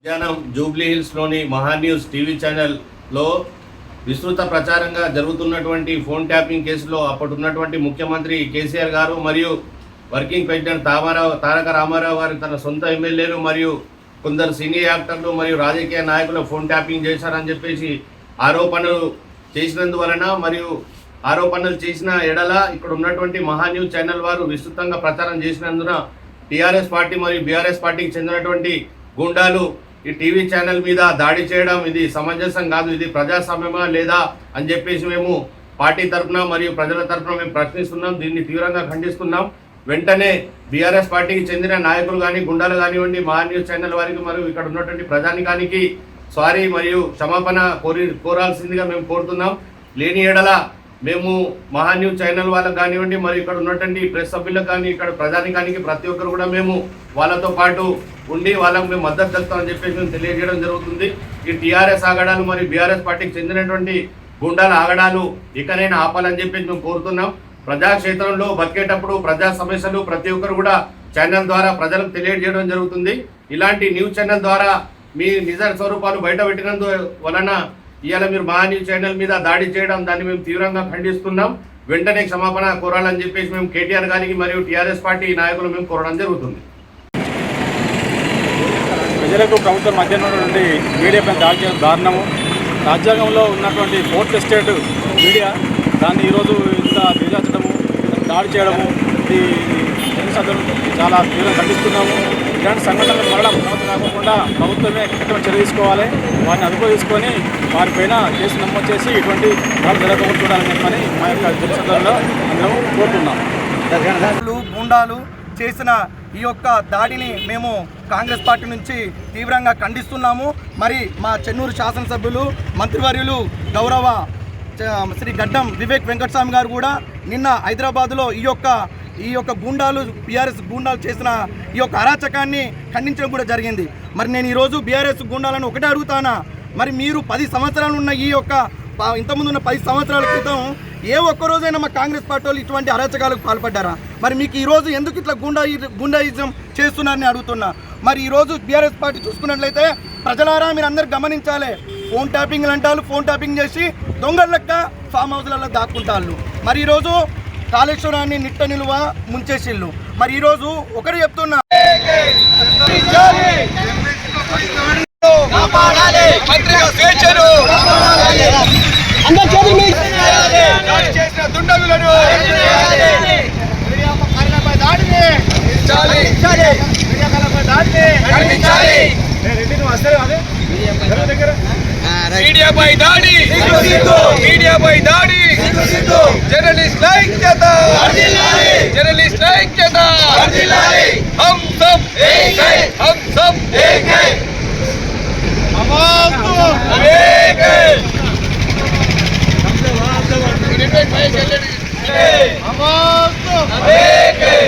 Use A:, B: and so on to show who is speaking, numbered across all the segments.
A: మధ్యాహ్నం Jubilee హిల్స్లోని Maha News TV ఛానల్లో విస్తృత ప్రచారంగా జరుగుతున్నటువంటి ఫోన్ ట్యాపింగ్ కేసులో అప్పటిన్నటువంటి ముఖ్యమంత్రి కేసీఆర్ గారు మరియు వర్కింగ్ ప్రెసిడెంట్ తారక రామారావు గారు తన సొంత ఎమ్మెల్యేలు మరియు కొందరు సీనియర్ యాక్టర్లు మరియు రాజకీయ నాయకులు ఫోన్ ట్యాపింగ్ చేశారని చెప్పేసి ఆరోపణలు చేసినందువలన మరియు ఆరోపణలు చేసిన ఎడల ఇక్కడ ఉన్నటువంటి మహాన్యూస్ ఛానల్ వారు విస్తృతంగా ప్రచారం చేసినందున టీఆర్ఎస్ పార్టీ మరియు బీఆర్ఎస్ పార్టీకి చెందినటువంటి గుండాలు ఈ టీవీ ఛానల్ మీద దాడి చేయడం ఇది సమంజసం కాదు, ఇది ప్రజాస్వామ్యమా లేదా అని చెప్పేసి మేము పార్టీ తరఫున మరియు ప్రజల తరఫున మేము ప్రశ్నిస్తున్నాం. దీన్ని తీవ్రంగా ఖండిస్తున్నాం. వెంటనే బీఆర్ఎస్ పార్టీకి చెందిన నాయకులు కానీ గుండాలు కానివ్వండి మహాన్యూస్ ఛానల్ వారికి మరియు ఇక్కడ ఉన్నటువంటి ప్రజానికానికి సారీ మరియు క్షమాపణ కోరాల్సిందిగా మేము కోరుతున్నాం. లేని ఎడల మేము మహాన్యూస్ ఛానల్ వాళ్ళకు కానివ్వండి మరియు ఇక్కడ ఉన్నటువంటి ప్రెస్ సభ్యులకు కానీ ఇక్కడ ప్రజానికానికి ప్రతి ఒక్కరు కూడా మేము వాళ్ళతో పాటు ఉండి వాళ్ళకు మేము మద్దతు తెలుస్తామని చెప్పేసి మేము తెలియజేయడం జరుగుతుంది. ఈ టీఆర్ఎస్ ఆగడాలు మరియు బీఆర్ఎస్ పార్టీకి చెందినటువంటి గుండాల ఆగడాలు ఇకనైనా ఆపాలని చెప్పేసి మేము కోరుతున్నాం. ప్రజాక్షేత్రంలో బతికేటప్పుడు ప్రజా సమస్యలు ప్రతి ఒక్కరు కూడా ఛానల్ ద్వారా ప్రజలకు తెలియజేయడం జరుగుతుంది. ఇలాంటి న్యూస్ ఛానల్ ద్వారా మీ నిజ స్వరూపాలు బయట పెట్టినందు వలన ఇవాళ మీరు మహాన్యూస్ ఛానల్ మీద దాడి చేయడం దాన్ని మేము తీవ్రంగా ఖండిస్తున్నాం. వెంటనే క్షమాపణ కోరాలని చెప్పేసి మేము కేటీఆర్ గారికి మరియు టీఆర్ఎస్ పార్టీ నాయకులు మేము కోరడం జరుగుతుంది.
B: ప్రజలకు ప్రభుత్వం మధ్యాహ్నం నుండి మీడియాపై దాడి చేయడం దారుణము. రాజ్యాంగంలో ఉన్నటువంటి ఫోర్త్ ఎస్టేట్ మీడియా దాన్ని ఈరోజు ఇంత దిగజార్చడము దాడి చేయడము ఇది చాలా తీవ్రంగా ఖండిస్తున్నాము. ఇలాంటి సంఘటనలు మరలా కాకుండా ప్రభుత్వమే కఠిన చర్య తీసుకోవాలి. వారిని అదుపు తీసుకొని వారిపైన కేసు నమోదు చేసి ఇటువంటి వాళ్ళు జరగకుండా చూడాలని చెప్పని మా యొక్క జనసంఘంలో అందరం కోరుతున్నాం.
C: గుండాలు చేసిన ఈ యొక్క దాడిని మేము కాంగ్రెస్ పార్టీ నుంచి తీవ్రంగా ఖండిస్తున్నాము. మరి మా చెన్నూరు శాసనసభ్యులు మంత్రివర్యులు గౌరవ శ్రీ గడ్డం వివేక్ వెంకటస్వామి గారు కూడా నిన్న హైదరాబాద్లో ఈ యొక్క గుండాలు బీఆర్ఎస్ గుండాలు చేసిన ఈ యొక్క అరాచకాన్ని ఖండించడం కూడా జరిగింది. మరి నేను ఈరోజు బీఆర్ఎస్ గుండాలను ఒకటే అడుగుతానా, మరి మీరు 10 సంవత్సరాలు ఉన్న ఈ యొక్క ఇంతకుముందు ఉన్న 10 సంవత్సరాల క్రితం ఏ ఒక్కరోజైనా మా కాంగ్రెస్ పార్టీ వాళ్ళు ఇటువంటి అరాచకాలకు పాల్పడ్డారా? మరి మీకు ఈరోజు ఎందుకు ఇట్లా గుండాయిజం చేస్తున్నారని అడుగుతున్నా. మరి ఈరోజు బీఆర్ఎస్ పార్టీ చూసుకున్నట్లయితే ప్రజలారా మీరు అందరు గమనించాలి. ఫోన్ ట్యాపింగ్లు అంటారు, ఫోన్ ట్యాపింగ్ చేసి దొంగల లెక్క ఫామ్ హౌస్లలో దాక్కుంటారు. మరి ఈరోజు కాళేశ్వరాన్ని నిట్ట నిలువ ముంచేసిళ్ళు. మరి ఈరోజు ఒకటి చెప్తున్నా,
D: మీడియాపై దాడి, మీడియాపై దాడి, జర్నలిస్ట్ ఐక్యత, జర్నలిస్ట్ ఐక్యత, हम सब एक है, हम सब एक है, आवाज दो एक है, आवाज दो एक है,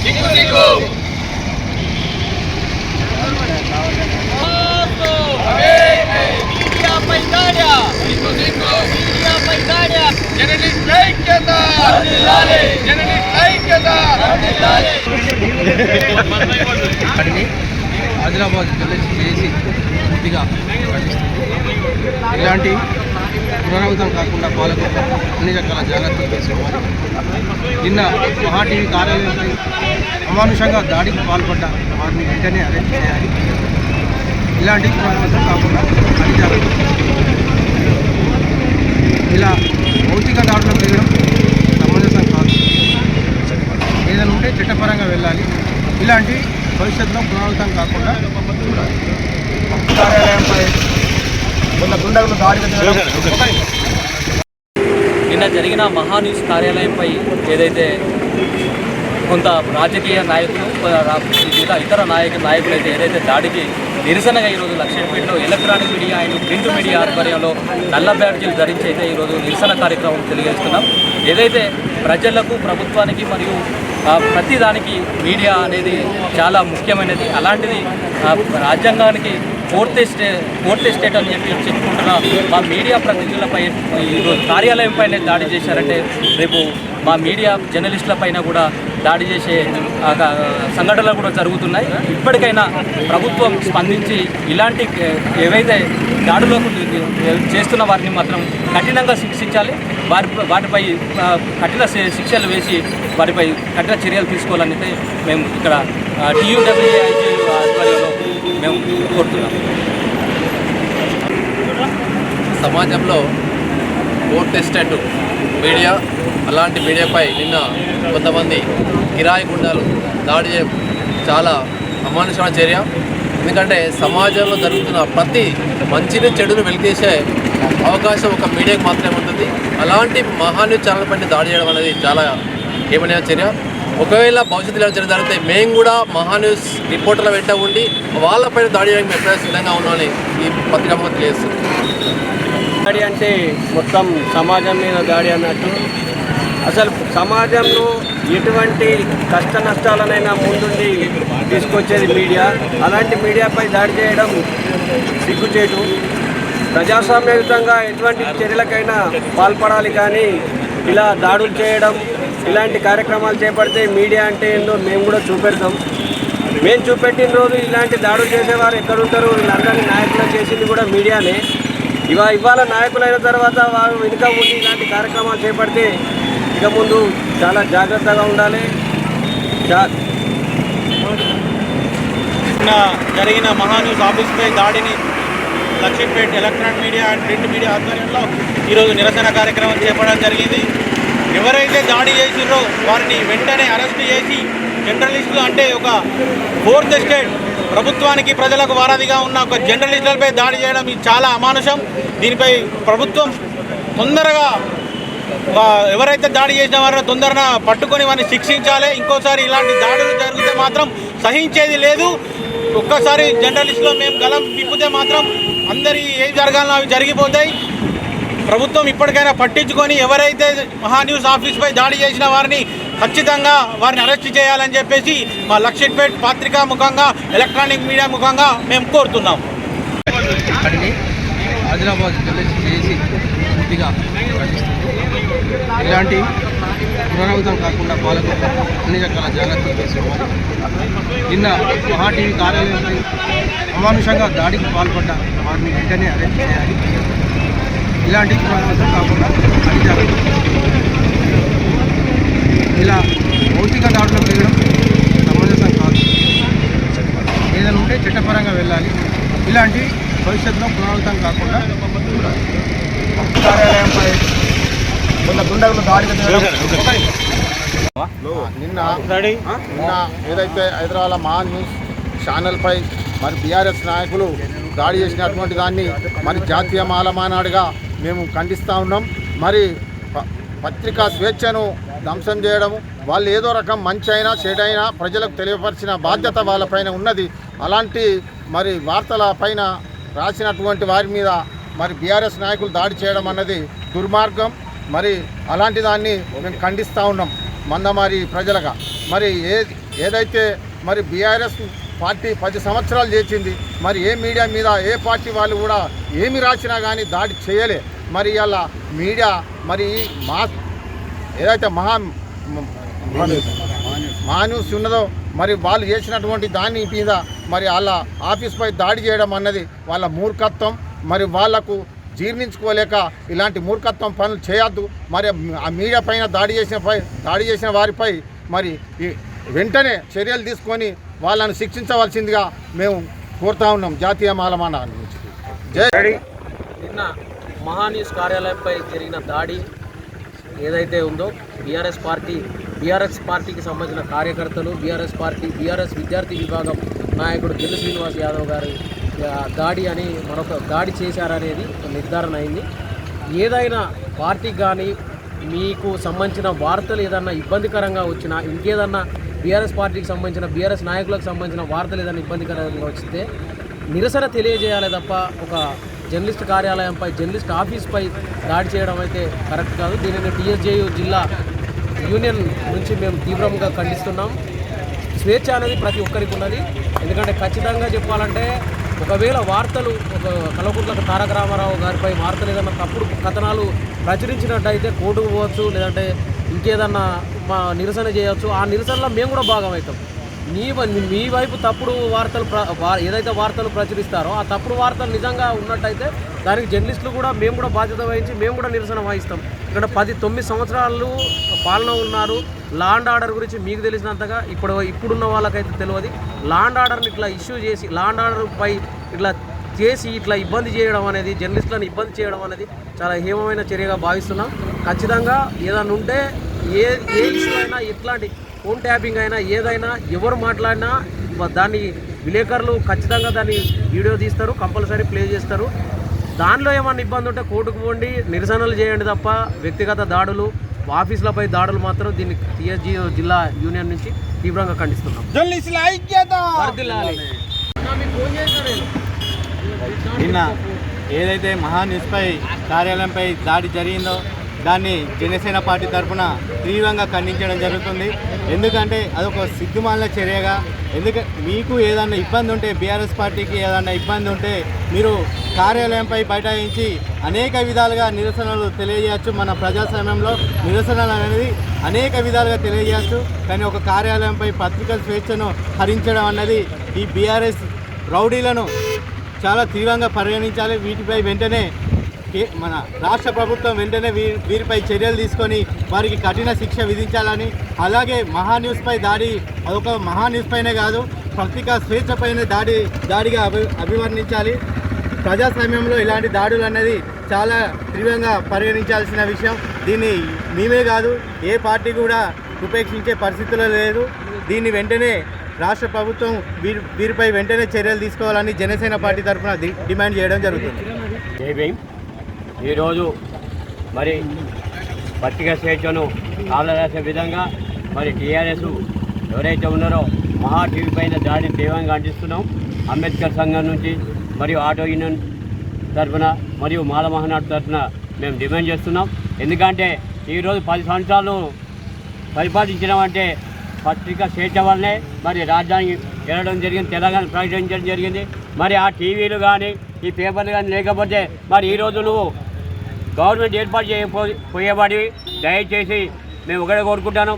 D: जिको जिको జర్నలిస్ట్ ఐక్యత, జర్నలిస్ట్ ఐక్యత.
E: ఆదిలాబాద్ జర్నలిస్ట్ చేసి పూర్తిగా ఇలాంటి పునరావృతం కాకుండా పాలకులు అన్ని రకాల జాగ్రత్తలు తీసుకోవాలి. నిన్న మహా టీవీ కార్యాలయంపై అమానుషంగా దాడికి పాల్పడ్డ వారిని వెంటనే అరెస్ట్ చేయాలి. ఇలాంటి పునరావృతం కాకుండా అన్ని జాగ్రత్తలు ఇలా భౌతిక దాడులు చేయడం సమంజసం కాదు. ఏదైనా ఉంటే చట్టపరంగా వెళ్ళాలి. ఇలాంటి భవిష్యత్తులో పునరావృతం కాకుండా చూడాలి.
C: కార్యాలయంపై ఉన్న గుండాలను దాడి
F: నిన్న జరిగిన మహాన్యూస్ కార్యాలయంపై ఏదైతే కొంత రాజకీయ నాయకులు ఇతర నాయకులు అయితే ఏదైతే దాడికి నిరసనగా ఈరోజు లక్ష్మీపేటలో electronic media and print media ఆధ్వర్యంలో నల్ల బ్యాడ్జీలు ధరించి అయితే ఈరోజు నిరసన కార్యక్రమం తెలియజేస్తున్నాం. ఏదైతే ప్రజలకు ప్రభుత్వానికి మరియు ప్రతిదానికి మీడియా అనేది చాలా ముఖ్యమైనది. అలాంటిది రాజ్యాంగానికి ఫోర్త్ ఎస్టేట్ అని చెప్పి చెప్పుకుంటున్న మా మీడియా ప్రతినిధులపై ఈరోజు కార్యాలయంపైనే దాడి చేశారంటే రేపు మా మీడియా జర్నలిస్టులపైన కూడా దాడి చేసే సంఘటనలు కూడా జరుగుతున్నాయి. ఇప్పటికైనా ప్రభుత్వం స్పందించి ఇలాంటి ఏవైతే దాడులకు చేస్తున్న వారిని మాత్రం కఠినంగా శిక్షించాలి. వాటిపై కఠిన శిక్షలు వేసి వారిపై కఠిన చర్యలు తీసుకోవాలని మేము ఇక్కడ TUWAIJ ఆధ్వర్యంలో మేము కోరుతున్నాం.
G: సమాజంలో ఫోర్త్ ఎస్టేట్ మీడియా అలాంటి మీడియాపై నిన్న కొంతమంది కిరాయి గుండాలు దాడి చేయడం చాలా అమానుషమైన చర్య. ఎందుకంటే సమాజంలో జరుగుతున్న ప్రతి మంచిని చెడును వెలికేసే అవకాశం ఒక మీడియాకు మాత్రమే ఉంటుంది. అలాంటి మహాన్యూస్ ఛానల్ పైన దాడి చేయడం అనేది చాలా ఏమైనా చర్య. ఒకవేళ భవిష్యత్తులో చర్య జరిగితే మేము కూడా మహాన్యూస్ రిపోర్టర్ల వెంట ఉండి వాళ్ళపైన దాడి చేయడానికి మేము ఎప్పుడైనా సిద్ధంగా ఉన్నామని ఈ పత్రికా తెలియజేస్తుంది.
H: దాడి అంటే మొత్తం సమాజం మీద దాడి అన్నట్టు. అసలు సమాజంలో ఎటువంటి కష్ట నష్టాలనైనా ముందుండి తీసుకొచ్చేది మీడియా. అలాంటి మీడియాపై దాడి చేయడం సిగ్గుచేటు. ప్రజాస్వామ్యయుతంగా ఎటువంటి చర్యలకైనా పాల్పడాలి, కానీ ఇలా దాడులు చేయడం, ఇలాంటి కార్యక్రమాలు చేపడితే మీడియా అంటే ఏందో మేము కూడా చూపెడతాం. మేము చూపెట్టిన రోజు ఇలాంటి దాడులు చేసేవారు ఎక్కడుంటారు? వీళ్ళందరినీ నాయకులు చేసింది కూడా మీడియానే. ఇవాళ నాయకులైన తర్వాత వారు వెనుక ఉండి ఇలాంటి కార్యక్రమాలు చేపడితే ఇక ముందు చాలా జాగ్రత్తగా ఉండాలి.
B: జరిగిన మహాన్యూస్ ఆఫీస్పై దాడిని Lakshmipeta electronic media and print media ఆధ్వర్యంలో ఈరోజు నిరసన కార్యక్రమం చేపట్టడం జరిగింది. ఎవరైతే దాడి చేసిరో వారిని వెంటనే అరెస్ట్ చేసి జర్నలిస్టులు అంటే ఒక ఫోర్త్ ఎస్టేట్ ప్రభుత్వానికి ప్రజలకు వారధిగా ఉన్న ఒక జర్నలిస్టులపై దాడి చేయడం ఇది చాలా అమానుషం. దీనిపై ప్రభుత్వం తొందరగా ఎవరైతే దాడి చేసిన వారిని తొందరగా పట్టుకొని వారిని శిక్షించాలి. ఇంకోసారి ఇలాంటి దాడులు జరిగితే మాత్రం సహించేది లేదు. ఒక్కసారి జర్నలిస్టులో మేము గలం విప్పితే మాత్రం అందరి ఏం జరగాలో అవి జరిగిపోతాయి. ప్రభుత్వం ఇప్పటికైనా పట్టించుకొని ఎవరైతే మహాన్యూస్ ఆఫీస్పై దాడి చేసిన వారిని ఖచ్చితంగా వారిని అరెస్ట్ చేయాలని చెప్పేసి మా లక్ష్మీపేట పత్రికా ముఖంగా ఎలక్ట్రానిక్ మీడియా ముఖంగా మేము కోరుతున్నాం.
E: అడిగి ఆదిలాబాద్ జర్నలిస్ట్ చేసి పూర్తిగా ఖండిస్తుంది. ఇలాంటి పునరావృతం కాకుండా పాలకులు అన్ని రకాల జాగ్రత్తలు తీసుకోవాలి. నిన్న మహా టీవీ కార్యాలయంపై అమానుషంగా దాడికి పాల్పడ్డ వారిని వెంటనే అరెస్ట్ చేయాలి. ఇలాంటి పునరావృతం కాకుండా అన్ని జాగ్రత్తలు ఇలా భౌతిక దాడులు చేయడం సమంజసం కాదు. ఏదైనా ఉంటే చట్టపరంగా వెళ్ళాలి. ఇలాంటి భవిష్యత్తులో పునరావృతం కాకుండా చూడాలి.
C: కార్యాలయంపై కొంత దుండగులు దాడి
I: నిన్న ఏదైతే హైదరాబాద్ మహా న్యూస్ ఛానల్పై మరి బీఆర్ఎస్ నాయకులు దాడి చేసినటువంటి దాన్ని మరి జాతీయ మాలమానాడుగా మేము ఖండిస్తూ ఉన్నాం. మరి పత్రికా స్వేచ్ఛను ధ్వంసం చేయడము, వాళ్ళు ఏదో రకం మంచి అయినా చెడైనా ప్రజలకు తెలియపరిచిన బాధ్యత వాళ్ళపైన ఉన్నది. అలాంటి మరి వార్తల పైన రాసినటువంటి వారి మీద మరి బీఆర్ఎస్ నాయకులు దాడి చేయడం అన్నది దుర్మార్గం. మరి అలాంటి దాన్ని మేము ఖండిస్తూ ఉన్నాం మందమారి ప్రజలుగా. మరి ఏదైతే మరి బీఆర్ఎస్ పార్టీ 10 సంవత్సరాలు చేసింది, మరి ఏ మీడియా మీద ఏ పార్టీ వాళ్ళు కూడా ఏమి రాసినా కానీ దాడి చేయలే. మరి ఇలా మీడియా మరి ఏదైతే మహాన్యూస్ ఉన్నదో మరి వాళ్ళు చేసినటువంటి దాని మీద మరి వాళ్ళ ఆఫీస్పై దాడి చేయడం అన్నది వాళ్ళ మూర్ఖత్వం. మరి వాళ్లకు జీర్ణించుకోలేక ఇలాంటి మూర్ఖత్వం పనులు చేయొద్దు. మరి ఆ మీడియా పైన దాడి చేసిన వారిపై మరి వెంటనే చర్యలు తీసుకొని వాళ్ళను శిక్షించవలసిందిగా మేము కోరుతా ఉన్నాం జాతీయ మాలమాన నుంచి.
H: నిన్న మహాన్యూస్ కార్యాలయంపై జరిగిన దాడి ఏదైతే ఉందో బీఆర్ఎస్ పార్టీకి సంబంధించిన కార్యకర్తలు, బీఆర్ఎస్ విద్యార్థి విభాగం నాయకుడు గిల్లు శ్రీనివాస్ యాదవ్ గారు దాడి అని మరొక దాడి చేశారనేది నిర్ధారణ అయింది. ఏదైనా పార్టీకి కానీ మీకు సంబంధించిన వార్తలు ఏదన్నా ఇబ్బందికరంగా వచ్చినా, ఇంకేదన్నా బీఆర్ఎస్ పార్టీకి సంబంధించిన బీఆర్ఎస్ నాయకులకు సంబంధించిన వార్తలు ఏదైనా ఇబ్బందికరంగా వస్తే నిరసన తెలియజేయాలి తప్ప ఒక జర్నలిస్ట్ కార్యాలయంపై, జర్నలిస్ట్ ఆఫీస్పై దాడి చేయడం అయితే కరెక్ట్ కాదు. దీనిని TSJU జిల్లా యూనియన్ నుంచి మేము తీవ్రంగా ఖండిస్తున్నాం. స్వేచ్ఛ అనేది ప్రతి ఒక్కరికి ఉన్నది. ఎందుకంటే ఖచ్చితంగా చెప్పాలంటే ఒకవేళ వార్తలు ఒక కల్వకుంట్ల తారక రామారావు గారిపై వార్తలు ఏదైనా తప్పుడు కథనాలు ప్రచురించినట్టయితే కోర్టుకు పోవచ్చు, లేదంటే ఇంకేదన్నా నిరసన చేయవచ్చు. ఆ నిరసనలో మేము కూడా భాగమవుతాం. మీ వైపు తప్పుడు వార్తలు ఏదైతే వార్తలు ప్రచురిస్తారో ఆ తప్పుడు వార్తలు నిజంగా ఉన్నట్టయితే దానికి జర్నలిస్టులు కూడా మేము కూడా బాధ్యత వహించి మేము కూడా నిరసన వహిస్తాం. ఇక్కడ 9 సంవత్సరాలు పాలన ఉన్నారు. లా అండ్ ఆర్డర్ గురించి మీకు తెలిసినంతగా ఇప్పుడున్న వాళ్ళకైతే తెలియదు. లా అండ్ ఆర్డర్ని ఇట్లా ఇష్యూ చేసి లా అండ్ ఆర్డర్పై ఇట్లా చేసి ఇట్లా ఇబ్బంది చేయడం అనేది, జర్నలిస్టులను ఇబ్బంది చేయడం అనేది చాలా హేమమైన చర్యగా భావిస్తున్నాం. ఖచ్చితంగా ఏదైనా ఉంటే ఏ ఇష్యూ అయినా, ఎట్లాంటి ఫోన్ ట్యాపింగ్ అయినా, ఏదైనా ఎవరు మాట్లాడినా దాన్ని విలేకరులు ఖచ్చితంగా దాన్ని వీడియో తీస్తారు, కంపల్సరీ ప్లే చేస్తారు. దానిలో ఏమన్నా ఇబ్బంది ఉంటే కోర్టుకు పోండి, నిరసనలు చేయండి తప్ప వ్యక్తిగత దాడులు, ఆఫీసులపై దాడులు మాత్రం దీన్ని TSG జిల్లా యూనియన్ నుంచి తీవ్రంగా ఖండిస్తున్నాం.
B: నిన్న ఏదైతే మహాన్యూస్పై కార్యాలయంపై దాడి జరిగిందో దాన్ని జనసేన పార్టీ తరఫున తీవ్రంగా ఖండించడం జరుగుతుంది. ఎందుకంటే అదొక సిగ్గుమాలిన చర్యగా, మీకు ఏదైనా ఇబ్బంది ఉంటే, బీఆర్ఎస్ పార్టీకి ఏదైనా ఇబ్బంది ఉంటే మీరు కార్యాలయంపై బైఠాయించి అనేక విధాలుగా నిరసనలు తెలియజేయచ్చు. మన ప్రజాస్వామ్యంలో నిరసనలు అనేది అనేక విధాలుగా తెలియజేయచ్చు. కానీ ఒక కార్యాలయంపై పత్రికల స్వేచ్ఛను హరించడం అన్నది ఈ బీఆర్ఎస్ రౌడీలను చాలా తీవ్రంగా పరిగణించాలి. వీటిపై వెంటనే మన రాష్ట్ర ప్రభుత్వం వెంటనే వీరిపై చర్యలు తీసుకొని వారికి కఠిన శిక్ష విధించాలని, అలాగే మహాన్యూస్పై దాడి అదొక మహాన్యూస్ పైనే కాదు, పత్రికా స్వేచ్ఛ పైన దాడిగా అభివర్ణించాలి. ప్రజాస్వామ్యంలో ఇలాంటి దాడులు అనేది చాలా తీవ్రంగా పరిగణించాల్సిన విషయం. దీన్ని మేమే కాదు, ఏ పార్టీ కూడా ఉపేక్షించే పరిస్థితుల్లో లేదు. దీన్ని వెంటనే రాష్ట్ర ప్రభుత్వం వీరిపై వెంటనే చర్యలు తీసుకోవాలని జనసేన పార్టీ తరఫున డిమాండ్ చేయడం జరుగుతుంది.
J: ఈరోజు మరి పత్రికా స్వేచ్ఛను కాలరాసే విధంగా మరి టీఆర్ఎస్ ఎవరైతే ఉన్నారో మహా టీవీ పైన దాడిని తీవ్రంగా ఖండిస్తున్నాం. అంబేద్కర్ సంఘం నుంచి మరియు ఆటో యూనియన్ తరఫున మరియు మాల మహానాడు తరఫున మేము డిమాండ్ చేస్తున్నాం. ఎందుకంటే ఈరోజు 10 సంవత్సరాలు పరిపాలించడం అంటే పత్రికా స్వేచ్ఛ వల్లనే మరి రాజ్యాన్ని వెళ్ళడం జరిగింది, తెలంగాణ ప్రకటించడం జరిగింది. మరి ఆ టీవీలు కానీ ఈ పేపర్లు కానీ లేకపోతే మరి ఈరోజు నువ్వు గవర్నమెంట్ ఏర్పాటు చేయబడి దయచేసి మేము ఒకటే కోరుకుంటాను,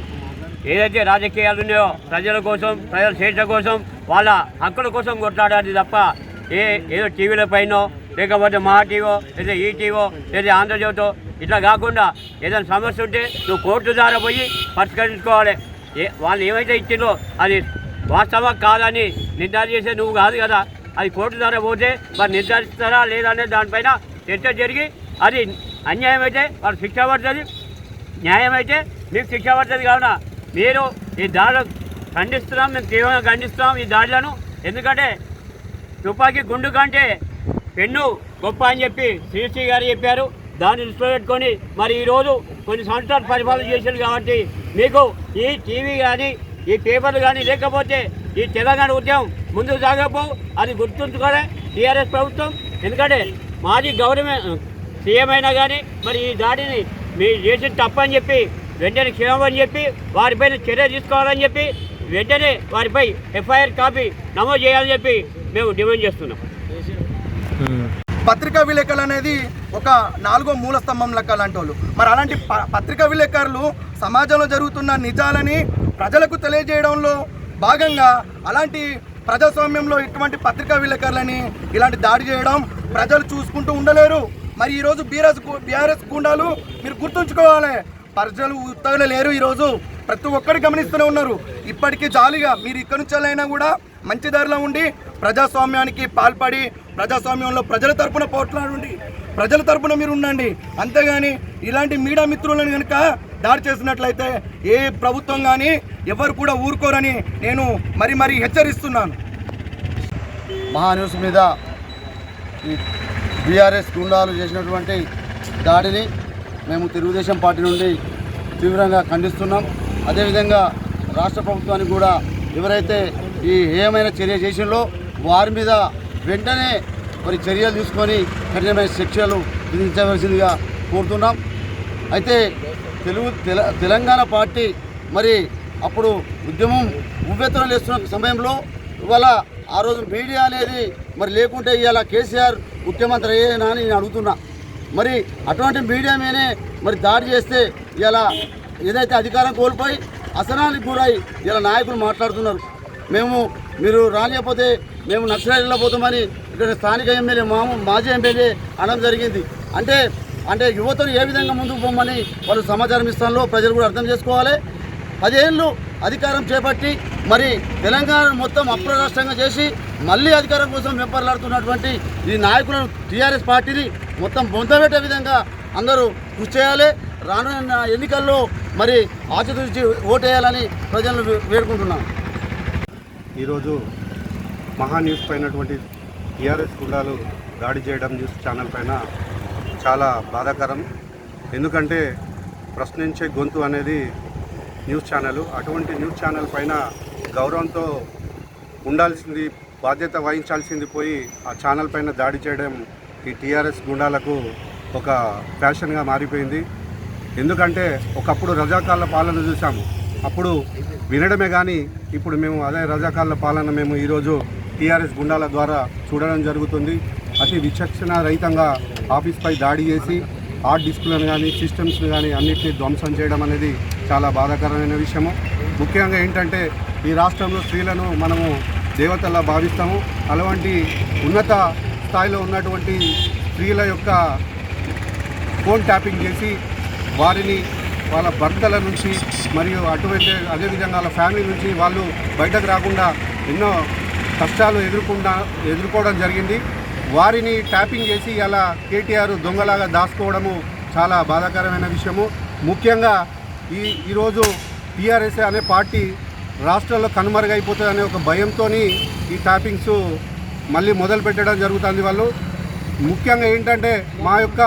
J: ఏదైతే రాజకీయాలు ఉన్నాయో ప్రజల కోసం, ప్రజల స్వేచ్ఛ కోసం, వాళ్ళ హక్కుల కోసం కొట్లాడాలి తప్ప ఏదో టీవీల పైనో లేకపోతే మహా టీవో లేదా ఈటీవో లేదా ఆంధ్రజ్యోతో ఇట్లా కాకుండా ఏదైనా సమస్య ఉంటే నువ్వు కోర్టు ద్వారా పోయి పరిష్కరించుకోవాలి. వాళ్ళు ఏమైతే ఇచ్చిందో అది వాస్తవం కాదని నిర్ధారణ చేసే నువ్వు కాదు కదా, అది కోర్టు ద్వారా పోతే మరి నిర్ధారిస్తారా లేదా అనే దానిపైన చర్చ జరిగి అది అన్యాయం అయితే వాళ్ళు శిక్ష పడుతుంది, న్యాయం అయితే మీకు శిక్ష పడుతుంది. కావున మీరు ఈ దాడులు ఖండిస్తున్నాం, మేము తీవ్రంగా ఖండిస్తున్నాం ఈ దాడులను. ఎందుకంటే తుపాకీ గుండు కంటే పెన్ను గొప్ప అని చెప్పి శ్రీశ్రీ గారు చెప్పారు. దాన్ని దృష్టిలో పెట్టుకొని మరి ఈరోజు కొన్ని సంవత్సరాలు పరిపాలన చేశారు కాబట్టి మీకు ఈ టీవీ కానీ ఈ పేపర్లు కానీ లేకపోతే ఈ తెలంగాణ ఉద్యమం ముందుకు సాగకపోవు, అది గుర్తుంచుకోలే టీఆర్ఎస్ ప్రభుత్వం. ఎందుకంటే మాజీ సీఎం అయినా కానీ మరి ఈ దాడిని మీరు చేసిన తప్పని చెప్పి వెంటనే క్షేమని చెప్పి వారిపైన చర్య తీసుకోవాలని చెప్పి వెంటనే వారిపై FIR కాపీ నమోదు చేయాలని చెప్పి మేము డిమాండ్ చేస్తున్నాం.
C: పత్రికా విలేకరులు అనేది ఒక 4వ మూల స్తంభం లెక్క లాంటి వాళ్ళు. మరి అలాంటి పత్రికా విలేకరులు సమాజంలో జరుగుతున్న నిజాలని ప్రజలకు తెలియజేయడంలో భాగంగా అలాంటి ప్రజాస్వామ్యంలో ఇటువంటి పత్రికా విలేకరులని ఇలాంటి దాడి చేయడం ప్రజలు చూసుకుంటూ ఉండలేరు. మరి ఈరోజు బీఆర్ఎస్ గుండాలు మీరు గుర్తుంచుకోవాలి, ప్రజలు ఉత్తగా లేరు. ఈరోజు ప్రతి ఒక్కరు గమనిస్తూనే ఉన్నారు. ఇప్పటికీ జాలీగా మీరు ఇక్కడి నుంచి అయినా కూడా మంచి దారిలో ఉండి ప్రజాస్వామ్యానికి పాల్పడి ప్రజాస్వామ్యంలో ప్రజల తరపున పోట్లాడండి, ప్రజల తరపున మీరు ఉండండి. అంతేగాని ఇలాంటి మీడియా మిత్రులను కనుక దాడి చేసినట్లయితే ఏ ప్రభుత్వం కానీ ఎవరు కూడా ఊరుకోరని నేను మరీ హెచ్చరిస్తున్నాను.
I: మహాన్యూస్ మీద ఈ బీఆర్ఎస్ గుండాలు చేసినటువంటి దాడిని మేము తెలుగుదేశం పార్టీ నుండి తీవ్రంగా ఖండిస్తున్నాం. అదేవిధంగా రాష్ట్ర ప్రభుత్వానికి కూడా ఎవరైతే ఈ ఏమైనా చర్య చేసిందో వారి మీద వెంటనే మరి చర్యలు తీసుకొని కఠినమైన శిక్షలు విధించవలసిందిగా కోరుతున్నాం. అయితే తెలంగాణ పార్టీ మరి అప్పుడు ఉద్యమం ఉవ్వెత్తున లేస్తున్న సమయంలో ఇవాళ
C: ఆ రోజు మీడియా అనేది మరి లేకుంటే ఇవాళ కేసీఆర్ ముఖ్యమంత్రి అయ్యేనా అని నేను అడుగుతున్నా. మరి అటువంటి మీడియా మీదనే మరి దాడి చేస్తే ఇలా ఏదైతే అధికారం కోల్పోయి అసనానికి గురై ఇలా నాయకులు మాట్లాడుతున్నారు. మీరు రానియకపోతే మేము నక్సలైట్లో పోతామని ఇక్కడ స్థానిక ఎమ్మెల్యే మాజీ ఎమ్మెల్యే అనడం జరిగింది. అంటే యువతను ఏ విధంగా ముందుకు పోమని వాళ్ళు సమాచారం ఇస్తానో ప్రజలు కూడా అర్థం చేసుకోవాలి. 10 ఏళ్ళు అధికారం చేపట్టి మరి తెలంగాణ మొత్తం అప్రరాష్ట్రంగా చేసి మళ్ళీ అధికారం కోసం వెంపర్లాడుతున్నటువంటి ఈ నాయకులను టీఆర్ఎస్ పార్టీని మొత్తం బొందబెట్టే విధంగా అందరూ కృషి చేయాలి. రానున్న ఎన్నికల్లో మరి ఆచితూచి ఓటేయాలని ప్రజలను వేడుకుంటున్నాం.
K: ఈరోజు మహా న్యూస్ పైనటువంటి టీఆర్ఎస్ గుండాలు దాడి చేయడం న్యూస్ ఛానల్ పైన చాలా బాధాకరం. ఎందుకంటే ప్రశ్నించే గొంతు అనేది న్యూస్ ఛానల్. అటువంటి న్యూస్ ఛానల్ పైన గౌరవంతో ఉండాల్సింది, బాధ్యత వహించాల్సింది పోయి ఆ ఛానల్ పైన దాడి చేయడం ఈ టీఆర్ఎస్ గుండాలకు ఒక ఫ్యాషన్గా మారిపోయింది. ఎందుకంటే ఒకప్పుడు రజాకాళ్ళ పాలన చూసాము, అప్పుడు వినడమే కానీ ఇప్పుడు మేము అదే రజాకాళ్ళ పాలన మేము ఈరోజు టీఆర్ఎస్ గుండాల ద్వారా చూడడం జరుగుతుంది. అతి విచక్షణ రహితంగా ఆఫీస్పై దాడి చేసి హార్డ్ డిస్క్లను కానీ సిస్టమ్స్ని కానీ అన్నింటినీ ధ్వంసం చేయడం అనేది చాలా బాధాకరమైన విషయము. ముఖ్యంగా ఏంటంటే ఈ రాష్ట్రంలో స్త్రీలను మనము దేవతలా భావిస్తాము. అలాంటి ఉన్నత స్థాయిలో ఉన్నటువంటి స్త్రీల యొక్క ఫోన్ ట్యాపింగ్ చేసి వారిని వాళ్ళ భర్తల నుంచి మరియు అదేవిధంగా వాళ్ళ ఫ్యామిలీ నుంచి వాళ్ళు బయటకు రాకుండా ఎన్నో కష్టాలు ఎదుర్కోవడం జరిగింది. వారిని ట్యాపింగ్ చేసి అలా కేటీఆర్ దొంగలాగా దాచుకోవడము చాలా బాధాకరమైన విషయము. ముఖ్యంగా ఈరోజు టీఆర్ఎస్ అనే పార్టీ రాష్ట్రంలో కనుమరుగైపోతుంది అనే ఒక భయంతో ఈ ట్యాపింగ్స్ మళ్ళీ మొదలు పెట్టడం జరుగుతుంది. వాళ్ళు ముఖ్యంగా ఏంటంటే మా యొక్క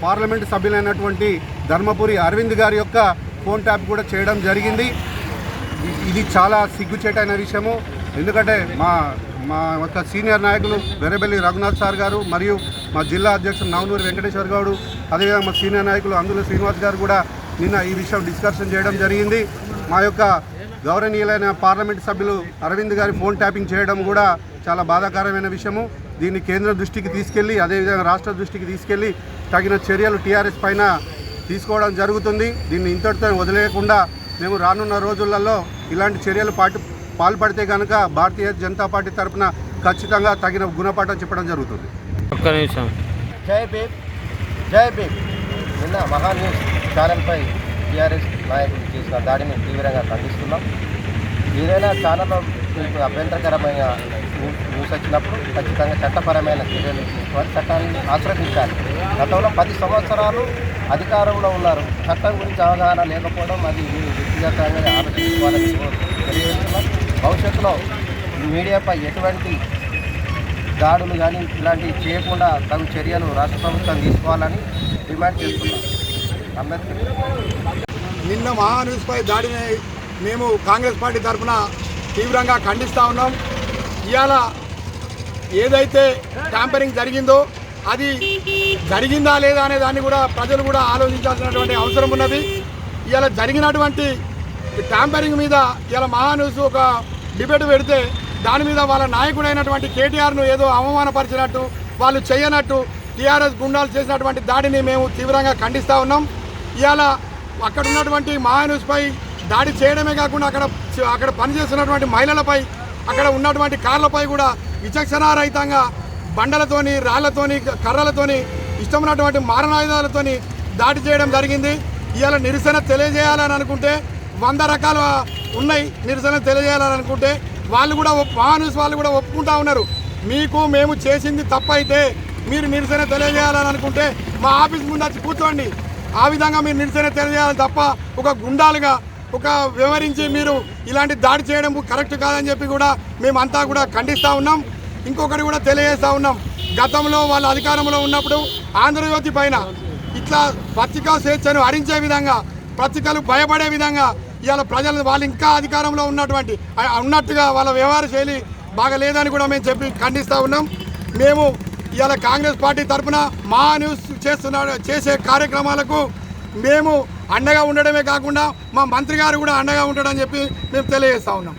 K: పార్లమెంటు సభ్యులైనటువంటి ధర్మపురి అరవింద్ గారి యొక్క ఫోన్ ట్యాప్ కూడా చేయడం జరిగింది. ఇది చాలా సిగ్గుచేటైన విషయము. ఎందుకంటే మా యొక్క సీనియర్ నాయకులు వెర్రబెల్లి రఘునాథ్ సార్ గారు మరియు మా జిల్లా అధ్యక్షుడు నవనూరి వెంకటేశ్వర్ గౌడు, అదేవిధంగా మా సీనియర్ నాయకులు అందులో శ్రీనివాస్ గారు కూడా నిన్న ఈ విషయం డిస్కషన్ చేయడం జరిగింది. మా యొక్క గౌరవనీయులైన పార్లమెంటు సభ్యులు అరవింద్ గారి ఫోన్ ట్యాపింగ్ చేయడం కూడా చాలా బాధాకరమైన విషయము. దీన్ని కేంద్ర దృష్టికి తీసుకెళ్ళి అదేవిధంగా రాష్ట్ర దృష్టికి తీసుకెళ్ళి తగిన చర్యలు టీఆర్ఎస్ పైన తీసుకోవడం జరుగుతుంది. దీన్ని ఇంతటితో వదిలేయకుండా మేము రానున్న రోజులలో ఇలాంటి చర్యలు పాల్పడితే కనుక భారతీయ జనతా పార్టీ తరఫున ఖచ్చితంగా తగిన గుణపాఠం చెప్పడం జరుగుతుంది.
E: ఒక్క నిమిషం.
C: జై భీమ్. నిన్న మహా న్యూస్ ఛానల్పై టీఆర్ఎస్ నాయకులు చేసిన దాడిని తీవ్రంగా ఖండిస్తున్నాం. ఏదైనా ఛానల్లో మీకు అభ్యంతరకరమైన న్యూస్ వచ్చినప్పుడు ఖచ్చితంగా చట్టపరమైన చర్యలు తీసుకోవాలి, చట్టాన్ని ఆశ్రయించాలి. గతంలో 10 సంవత్సరాలు అధికారంలో ఉన్నారు, చట్టం గురించి అవగాహన లేకపోవడం అది వ్యక్తిగతంగా ఆలోచించుకోవాలని తెలియజేస్తున్నాం. భవిష్యత్తులో మీడియాపై ఎటువంటి దాడులు కానీ ఇలాంటివి చేయకుండా తగు చర్యలు రాష్ట్ర ప్రభుత్వం తీసుకోవాలని డిమాండ్ చేస్తున్నాం. అందరికీ
L: నిన్న మహా న్యూస్పై దాడిని మేము కాంగ్రెస్ పార్టీ తరఫున తీవ్రంగా ఖండిస్తూ ఉన్నాం. ఇవాళ ఏదైతే ట్యాంపరింగ్ జరిగిందో అది జరిగిందా లేదా అనే దాన్ని కూడా ప్రజలు కూడా ఆలోచించాల్సినటువంటి అవసరం ఉన్నది. ఇవాళ జరిగినటువంటి ట్యాంపరింగ్ మీద ఇవాళ మహా న్యూస్ ఒక డిబేట్ పెడితే దాని మీద వాళ్ళ నాయకుడైనటువంటి కేటీఆర్ను ఏదో అవమానపరిచినట్టు, వాళ్ళు చేయనట్టు టీఆర్ఎస్ గుండాలు చేసినటువంటి దాడిని మేము తీవ్రంగా ఖండిస్తూ ఉన్నాం. ఇవాళ అక్కడ ఉన్నటువంటి మహా న్యూస్పై దాడి చేయడమే కాకుండా అక్కడ పనిచేస్తున్నటువంటి మహిళలపై, అక్కడ ఉన్నటువంటి కార్లపై కూడా విచక్షణారహితంగా బండలతోని, రాళ్లతోని, కర్రలతోని, ఇష్టమైనటువంటి మారణాయుధాలతోని దాడి చేయడం జరిగింది. ఇవాళ నిరసన తెలియజేయాలని అనుకుంటే 100 రకాల ఉన్నాయి. నిరసన తెలియజేయాలని అనుకుంటే వాళ్ళు కూడా మహా న్యూస్ వాళ్ళు కూడా ఒప్పుకుంటా ఉన్నారు. మేము చేసింది తప్పైతే మీరు నిరసన తెలియజేయాలని అనుకుంటే మా ఆఫీస్ ముందు వచ్చి కూర్చోండి. ఆ విధంగా మీరు నిరసన తెలియజేయాలి తప్ప ఒక గుండాలుగా వివరించి మీరు ఇలాంటి దాడి చేయడం కరెక్ట్ కాదని చెప్పి కూడా మేమంతా కూడా ఖండిస్తూ ఉన్నాం. ఇంకొకటి కూడా తెలియజేస్తూ ఉన్నాం, గతంలో వాళ్ళ అధికారంలో ఉన్నప్పుడు ఆంధ్రజ్యోతి పైన ఇట్లా పత్రికా స్వేచ్ఛను హరించే విధంగా, పత్రికలు భయపడే విధంగా ఇవాళ ప్రజలు వాళ్ళు ఇంకా అధికారంలో ఉన్నట్టుగా వాళ్ళ వ్యవహార శైలి బాగా లేదని కూడా మేము చెప్పి ఖండిస్తూ ఉన్నాం. మేము ఇవాళ కాంగ్రెస్ పార్టీ తరఫున మహా న్యూస్ చేసే కార్యక్రమాలకు మేము అండగా ఉండడమే కాకుండా మా మంత్రి గారు కూడా అండగా ఉంటాడని చెప్పి మేము తెలియజేస్తూ ఉన్నాం.